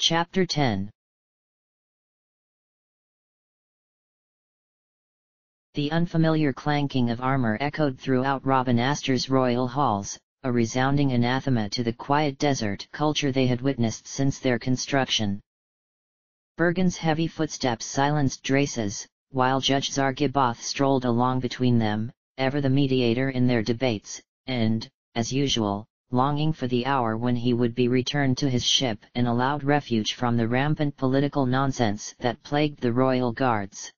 Chapter 10. The unfamiliar clanking of armor echoed throughout Robin Astor's royal halls, a resounding anathema to the quiet desert culture they had witnessed since their construction. Bergen's heavy footsteps silenced Drace's, while Judge Zargiboth strolled along between them, ever the mediator in their debates, and, as usual, longing for the hour when he would be returned to his ship and allowed refuge from the rampant political nonsense that plagued the royal guards.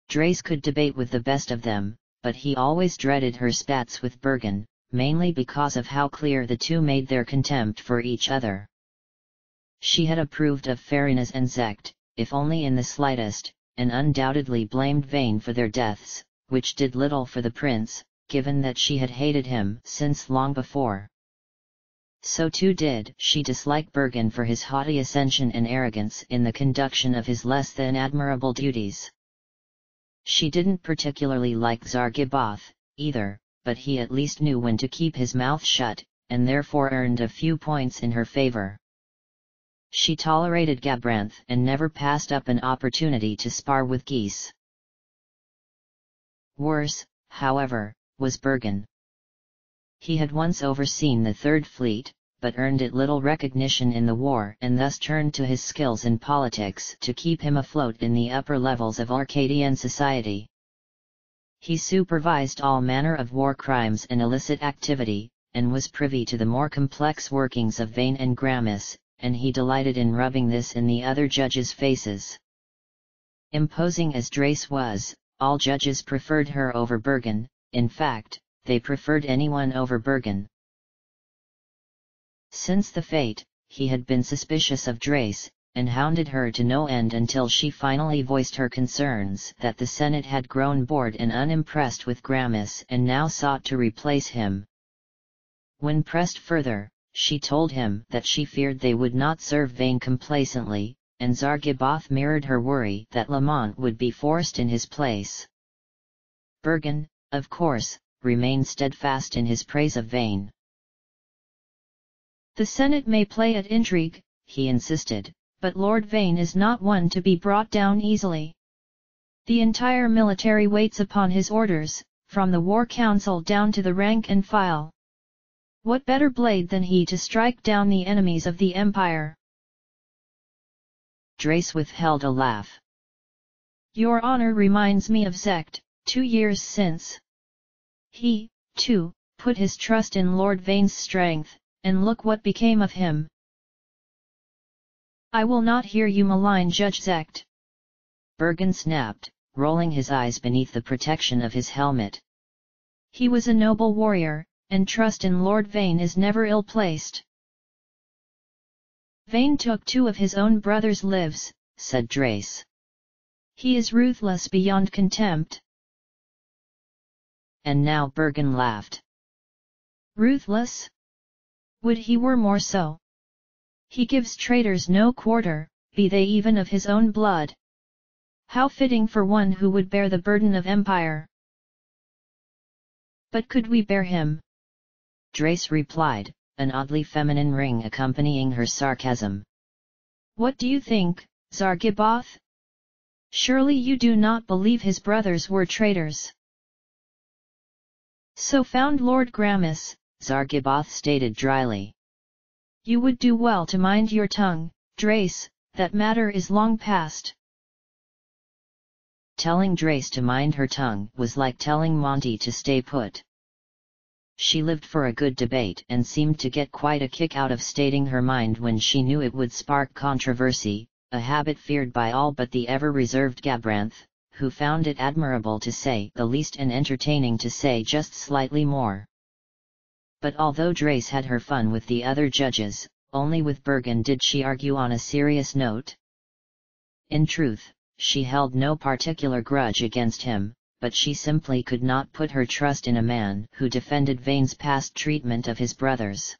Drace could debate with the best of them, but he always dreaded her spats with Bergen, mainly because of how clear the two made their contempt for each other. She had approved of Farinas and Zecht, if only in the slightest, and undoubtedly blamed Vane for their deaths, which did little for the prince, given that she had hated him since long before. So too did she dislike Bergen for his haughty ascension and arrogance in the conduction of his less than admirable duties. She didn't particularly like Zargiboth, either, but he at least knew when to keep his mouth shut, and therefore earned a few points in her favor. She tolerated Gabranth and never passed up an opportunity to spar with Geese. Worse, however, was Bergen. He had once overseen the Third Fleet, but earned it little recognition in the war and thus turned to his skills in politics to keep him afloat in the upper levels of Arcadian society. He supervised all manner of war crimes and illicit activity, and was privy to the more complex workings of Vane and Gramis, and he delighted in rubbing this in the other judges' faces. Imposing as Drace was, all judges preferred her over Bergen. In fact, they preferred anyone over Bergen. Since the fete, he had been suspicious of Drace, and hounded her to no end until she finally voiced her concerns that the Senate had grown bored and unimpressed with Gramis and now sought to replace him. When pressed further, she told him that she feared they would not serve Vane complacently, and Zargiboth mirrored her worry that Lamont would be forced in his place. Bergen, of course, remained steadfast in his praise of Vane. The Senate may play at intrigue, he insisted, but Lord Vane is not one to be brought down easily. The entire military waits upon his orders, from the War Council down to the rank and file. What better blade than he to strike down the enemies of the Empire? Drace withheld a laugh. Your honor reminds me of Zecht, 2 years since. He, too, put his trust in Lord Vane's strength, and look what became of him. I will not hear you malign Judge Zecht. Bergen snapped, rolling his eyes beneath the protection of his helmet. He was a noble warrior, and trust in Lord Vane is never ill-placed. Vane took 2 of his own brother's lives, said Drace. He is ruthless beyond contempt. And now Bergen laughed. Ruthless? Would he were more so. He gives traitors no quarter, be they even of his own blood. How fitting for one who would bear the burden of empire. But could we bear him? Drace replied, an oddly feminine ring accompanying her sarcasm. What do you think, Zargiboth? Surely you do not believe his brothers were traitors. So found Lord Gramis, Zargiboth stated dryly. You would do well to mind your tongue, Drace, that matter is long past. Telling Drace to mind her tongue was like telling Monty to stay put. She lived for a good debate and seemed to get quite a kick out of stating her mind when she knew it would spark controversy, a habit feared by all but the ever-reserved Gabranth, who found it admirable to say the least and entertaining to say just slightly more. But although Drace had her fun with the other judges, only with Bergen did she argue on a serious note. In truth, she held no particular grudge against him, but she simply could not put her trust in a man who defended Vane's past treatment of his brothers.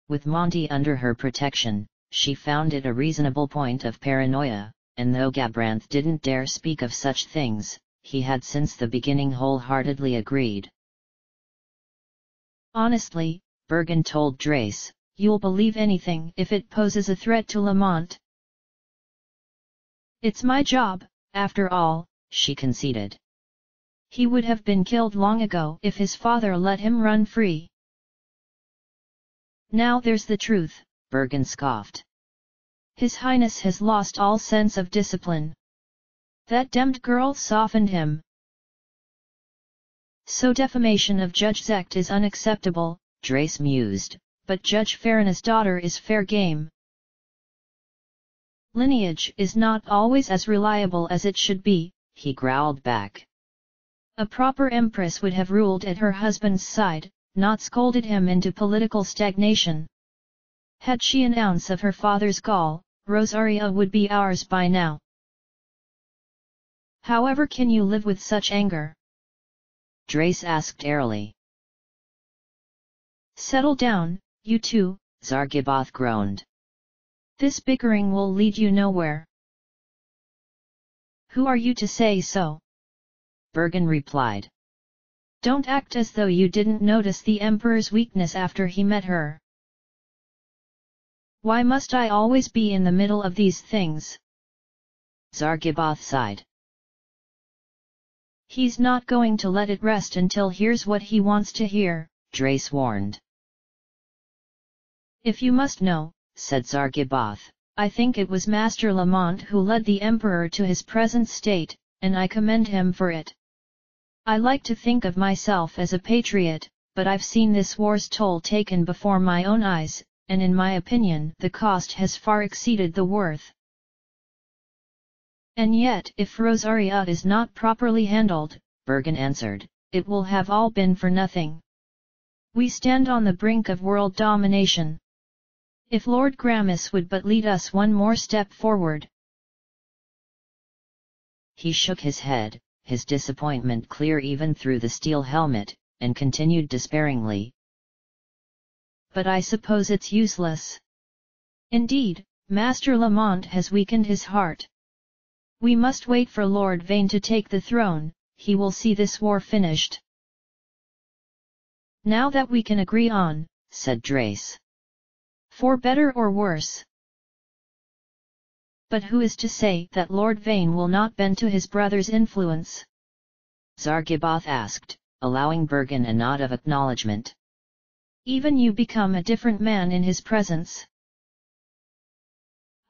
With Monty under her protection, she found it a reasonable point of paranoia, and though Gabranth didn't dare speak of such things, he had since the beginning wholeheartedly agreed. Honestly, Bergen told Drace, you'll believe anything if it poses a threat to Lamont. It's my job, after all, she conceded. He would have been killed long ago if his father let him run free. Now there's the truth, Bergen scoffed. His Highness has lost all sense of discipline. That damned girl softened him. So defamation of Judge Zecht is unacceptable, Drace mused, but Judge Farina's daughter is fair game. Lineage is not always as reliable as it should be, he growled back. A proper empress would have ruled at her husband's side, not scolded him into political stagnation. Had she an ounce of her father's gall, Rosaria would be ours by now. However can you live with such anger? Drace asked airily. Settle down, you two, Zargiboth groaned. This bickering will lead you nowhere. Who are you to say so? Bergen replied. Don't act as though you didn't notice the Emperor's weakness after he met her. Why must I always be in the middle of these things? Zargiboth sighed. He's not going to let it rest until hears what he wants to hear, Drace warned. If you must know, said Zargiboth, I think it was Master Lamont who led the Emperor to his present state, and I commend him for it. I like to think of myself as a patriot, but I've seen this war's toll taken before my own eyes, and in my opinion the cost has far exceeded the worth. And yet if Rosaria is not properly handled, Bergen answered, it will have all been for nothing. We stand on the brink of world domination. If Lord Gramis would but lead us one more step forward. He shook his head, his disappointment clear even through the steel helmet, and continued despairingly. But I suppose it's useless. Indeed, Master Lamont has weakened his heart. We must wait for Lord Vane to take the throne, he will see this war finished. Now that we can agree on, said Drace. For better or worse. But who is to say that Lord Vane will not bend to his brother's influence? Zargiboth asked, allowing Bergen a nod of acknowledgement. Even you become a different man in his presence.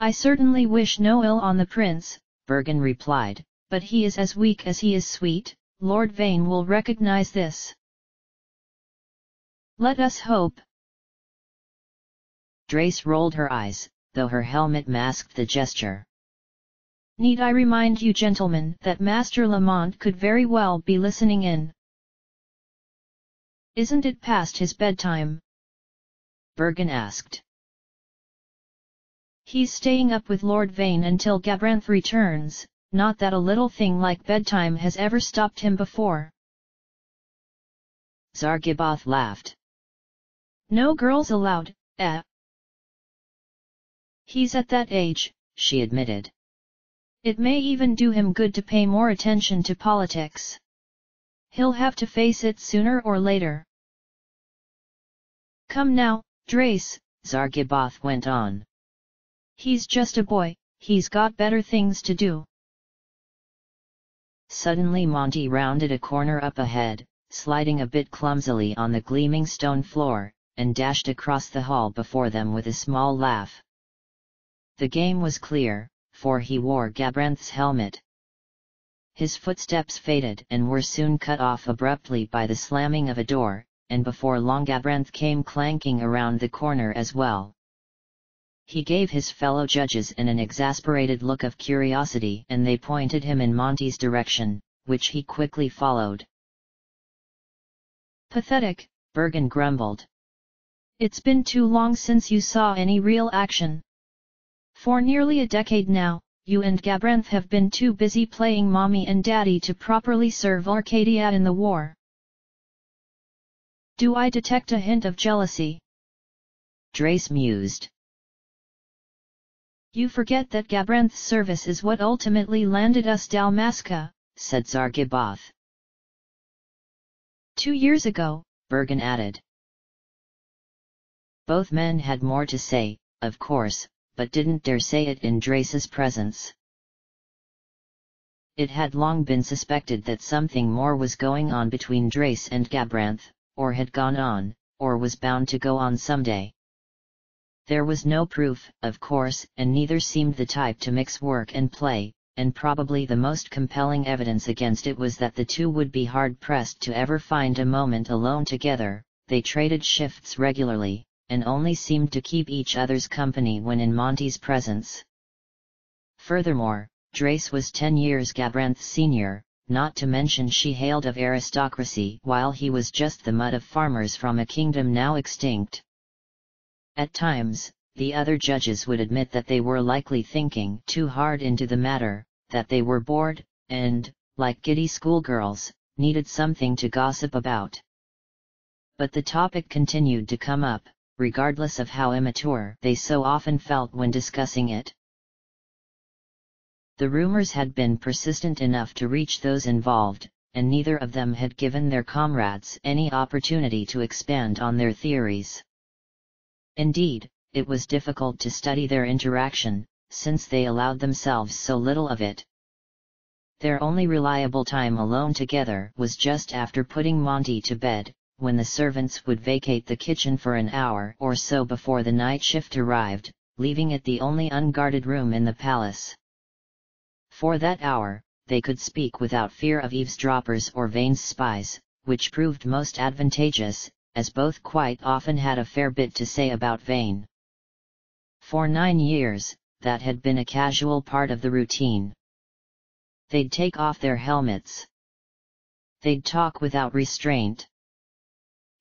I certainly wish no ill on the prince, Bergen replied, but he is as weak as he is sweet, Lord Vane will recognize this. Let us hope. Drace rolled her eyes, though her helmet masked the gesture. Need I remind you gentlemen that Master Lamont could very well be listening in? Isn't it past his bedtime? Bergen asked. He's staying up with Lord Vane until Gabranth returns, not that a little thing like bedtime has ever stopped him before. Zargiboth laughed. No girls allowed, eh? He's at that age, she admitted. It may even do him good to pay more attention to politics. He'll have to face it sooner or later. Come now, Drace, Zargiboth went on. He's just a boy, he's got better things to do. Suddenly Monty rounded a corner up ahead, sliding a bit clumsily on the gleaming stone floor, and dashed across the hall before them with a small laugh. The game was clear, for he wore Gabranth's helmet. His footsteps faded and were soon cut off abruptly by the slamming of a door, and before long Gabranth came clanking around the corner as well. He gave his fellow judges an exasperated look of curiosity and they pointed him in Monty's direction, which he quickly followed. Pathetic, Bergen grumbled. It's been too long since you saw any real action. For nearly a decade now, you and Gabranth have been too busy playing mommy and daddy to properly serve Arcadia in the war. Do I detect a hint of jealousy? Drace mused. You forget that Gabranth's service is what ultimately landed us Dalmasca, said Zargiboth. 2 years ago, Bergen added. Both men had more to say, of course, but didn't dare say it in Drace's presence. It had long been suspected that something more was going on between Drace and Gabranth, or had gone on, or was bound to go on someday. There was no proof, of course, and neither seemed the type to mix work and play, and probably the most compelling evidence against it was that the two would be hard-pressed to ever find a moment alone together. They traded shifts regularly, and only seemed to keep each other's company when in Monty's presence. Furthermore, Drace was 10 years Gabranth's senior, not to mention she hailed of aristocracy while he was just the mud of farmers from a kingdom now extinct. At times, the other judges would admit that they were likely thinking too hard into the matter, that they were bored, and, like giddy schoolgirls, needed something to gossip about. But the topic continued to come up, regardless of how immature they so often felt when discussing it. The rumors had been persistent enough to reach those involved, and neither of them had given their comrades any opportunity to expand on their theories. Indeed, it was difficult to study their interaction, since they allowed themselves so little of it. Their only reliable time alone together was just after putting Monty to bed, when the servants would vacate the kitchen for an hour or so before the night shift arrived, leaving it the only unguarded room in the palace. For that hour, they could speak without fear of eavesdroppers or Vane's spies, which proved most advantageous, as both quite often had a fair bit to say about Vane. For 9 years, that had been a casual part of the routine. They'd take off their helmets. They'd talk without restraint.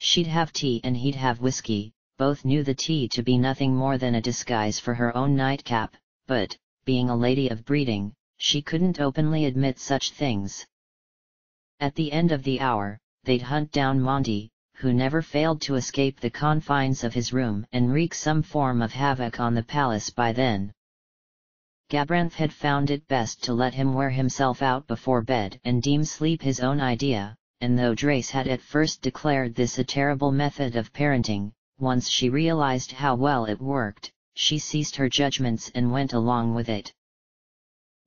She'd have tea and he'd have whiskey. Both knew the tea to be nothing more than a disguise for her own nightcap, but, being a lady of breeding, she couldn't openly admit such things. At the end of the hour, they'd hunt down Monty, who never failed to escape the confines of his room and wreak some form of havoc on the palace by then. Gabranth had found it best to let him wear himself out before bed and deem sleep his own idea, and though Drace had at first declared this a terrible method of parenting, once she realized how well it worked, she ceased her judgments and went along with it.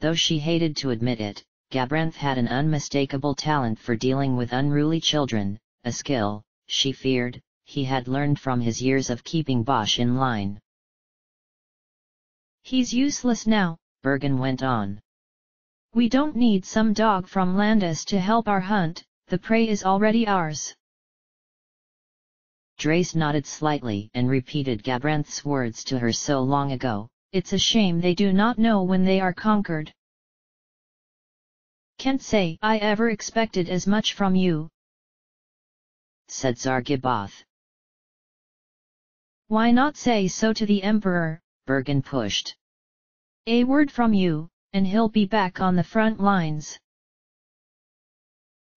Though she hated to admit it, Gabranth had an unmistakable talent for dealing with unruly children, a skill, she feared, he had learned from his years of keeping Bosch in line. "He's useless now," Bergen went on. "We don't need some dog from Landis to help our hunt, the prey is already ours." Drace nodded slightly and repeated Gabranth's words to her so long ago. "It's a shame they do not know when they are conquered." "Can't say I ever expected as much from you," said Zargiboth. "Why not say so to the Emperor?" Bergen pushed. "A word from you, and he'll be back on the front lines.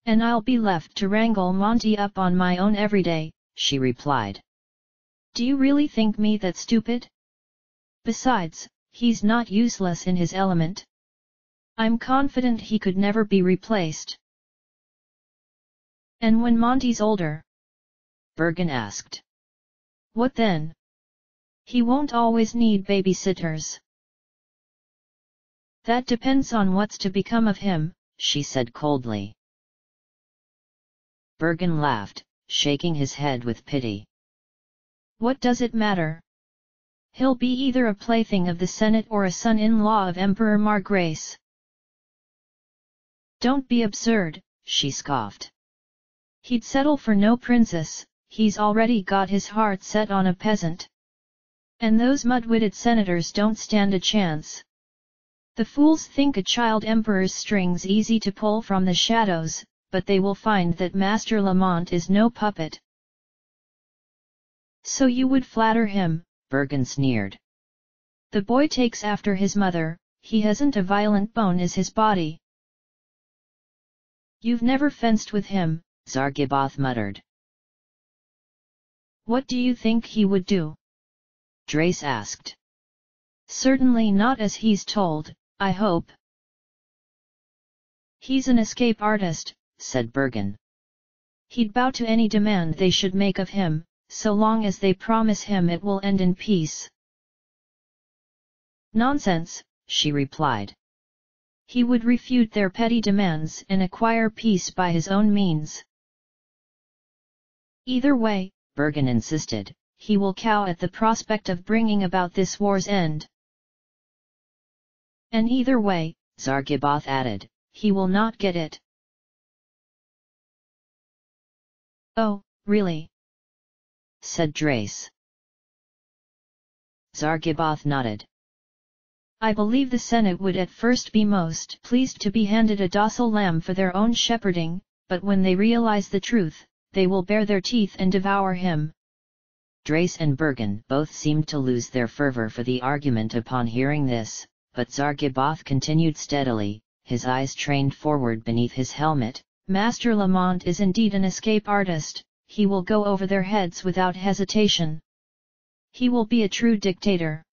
And I'll be left to wrangle Monty up on my own every day," she replied. "Do you really think me that stupid? Besides, he's not useless in his element. I'm confident he could never be replaced." "And when Monty's older?" Bergen asked. "What then? He won't always need babysitters." "That depends on what's to become of him," she said coldly. Bergen laughed, shaking his head with pity. "What does it matter? He'll be either a plaything of the Senate or a son-in-law of Emperor Margrace." "Don't be absurd," she scoffed. "He'd settle for no princess, he's already got his heart set on a peasant. And those mud-witted senators don't stand a chance. The fools think a child emperor's string's easy to pull from the shadows, but they will find that Master Lamont is no puppet." "So you would flatter him?" Bergen sneered. "The boy takes after his mother, he hasn't a violent bone in his body." "You've never fenced with him," Zargiboth muttered. "What do you think he would do?" Drace asked. "Certainly not as he's told, I hope." "He's an escape artist," said Bergen. "He'd bow to any demand they should make of him, so long as they promise him it will end in peace. Nonsense, she replied. He would refute their petty demands and acquire peace by his own means. Either way, Bergen insisted, he will cow at the prospect of bringing about this war's end. And either way, Zargiboth added, he will not get it. Oh, really? Said Drace. Zargiboth nodded. I believe the Senate would at first be most pleased to be handed a docile lamb for their own shepherding, but when they realize the truth, they will bare their teeth and devour him. Drace and Bergen both seemed to lose their fervor for the argument upon hearing this, but Zargiboth continued steadily, his eyes trained forward beneath his helmet. Master Lamont is indeed an escape artist, he will go over their heads without hesitation. He will be a true dictator.